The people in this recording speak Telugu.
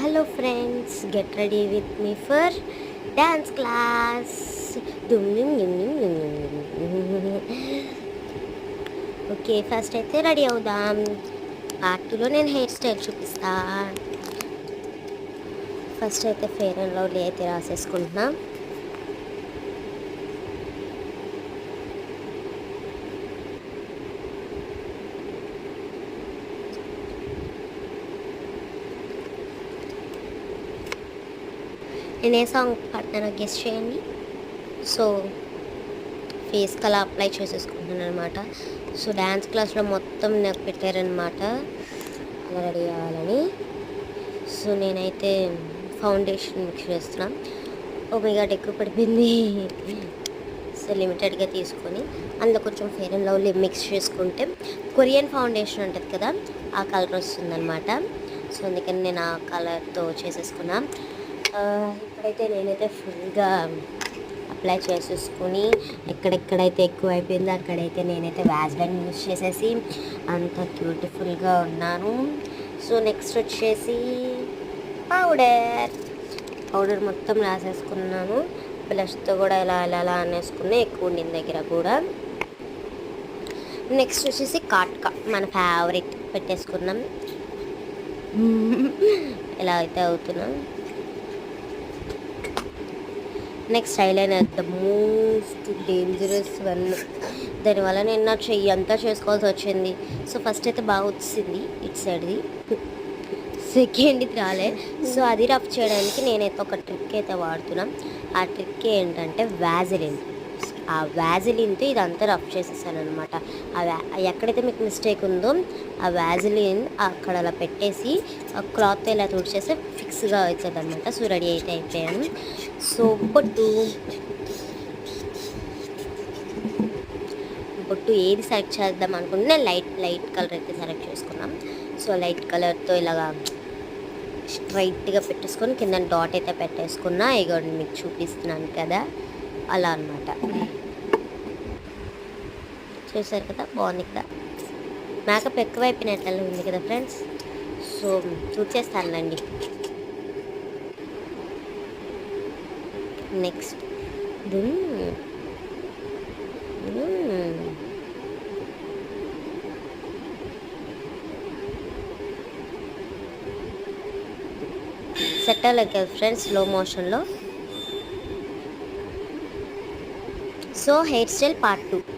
Hello friends, get ready with me for dance class. Okay, first అయితే రెడీ అవుదాం. పార్ట్ 2లో నేను హెయిర్ స్టైల్ చూపిస్తా. ఫస్ట్ అయితే ఫెయిర్ అండ్ లవ్లీ అయితే రాసేసుకుంటున్నాం. నేను ఏ సాంగ్ పాడుతానో గెస్ చేయండి. సో ఫేస్కి అలా అప్లై చేసేసుకుంటున్నాను అనమాట. సో డ్యాన్స్ క్లాస్లో మొత్తం నాకు పెట్టారనమాట అలా రెడీ అవ్వాలని. సో నేనైతే ఫౌండేషన్ మిక్స్ చేస్తున్నా. ఓమేగాడ్ ఎక్కువ పడిపోయింది. సో లిమిటెడ్గా తీసుకొని అందులో కొంచెం ఫెయిర్ అండ్ లవ్లీ మిక్స్ చేసుకుంటే కొరియన్ ఫౌండేషన్ ఉంటుంది కదా, ఆ కలర్ వస్తుందన్నమాట. సో అందుకని నేను ఆ కలర్తో చేసేసుకున్నా. ఇప్పుడైతే నేనైతే ఫుల్గా అప్లై చేసేసుకొని ఎక్కడెక్కడైతే ఎక్కువ అయిపోయిందో అక్కడైతే నేనైతే వ్యాజ్లైన్ యూజ్ చేసేసి అంత బ్యూటిఫుల్గా ఉన్నాను. సో నెక్స్ట్ వచ్చేసి పౌడర్ మొత్తం రాసేసుకున్నాను. బ్లష్తో కూడా ఇలా అనేసుకున్నా, ఎక్కువ ఉండిన దగ్గర కూడా. నెక్స్ట్ వచ్చేసి కాట్కా మన ఫేవరెట్ పెట్టేసుకున్నాం. ఇలా అయితే అవుతున్నాం. Next eyeliner, the most dangerous one. దానివల్ల నేను నా చెయ్యి అంతా చేసుకోవాల్సి వచ్చింది. సో ఫస్ట్ అయితే బాగా వచ్చింది ఇటు సైడ్ది, సెకండ్ ఇది రాలే. సో అది రఫ్ చేయడానికి నేనైతే ఒక ట్రిక్ అయితే వాడుతున్నాం. ఆ ట్రిక్ ఏంటంటే వ్యాజిలిన్. ఆ వ్యాజిలిన్తో ఇదంతా రఫ్ చేసేసాను అనమాట. ఎక్కడైతే మీకు మిస్టేక్ ఉందో ఆ వ్యాజిలిన్ అక్కడ అలా పెట్టేసి ఆ క్లాత్ ఇలా తుడిచేస్తే ఫిక్స్గా అవుతుంది అనమాట. సో రెడీ అయితే అయిపోయాను. సో బొట్టు ఏది సెలెక్ట్ చేద్దాం అనుకుంటే లైట్ కలర్ అయితే సెలెక్ట్ చేసుకున్నాం. సో లైట్ కలర్తో ఇలాగా స్ట్రైట్గా పెట్టేసుకొని కింద డాట్ అయితే పెట్టేసుకున్నా. ఇక మీకు చూపిస్తున్నాను కదా, అలా అనమాట. చూసారు కదా, బాగుంది కదా. మేకప్ ఎక్కువైపోయినట్లు ఉంది కదా ఫ్రెండ్స్. సో చూసేస్తానులేండి. నెక్స్ట్ సెట్ అవ్వలేదు కదా ఫ్రెండ్స్ స్లో మోషన్లో. So hair style part 2.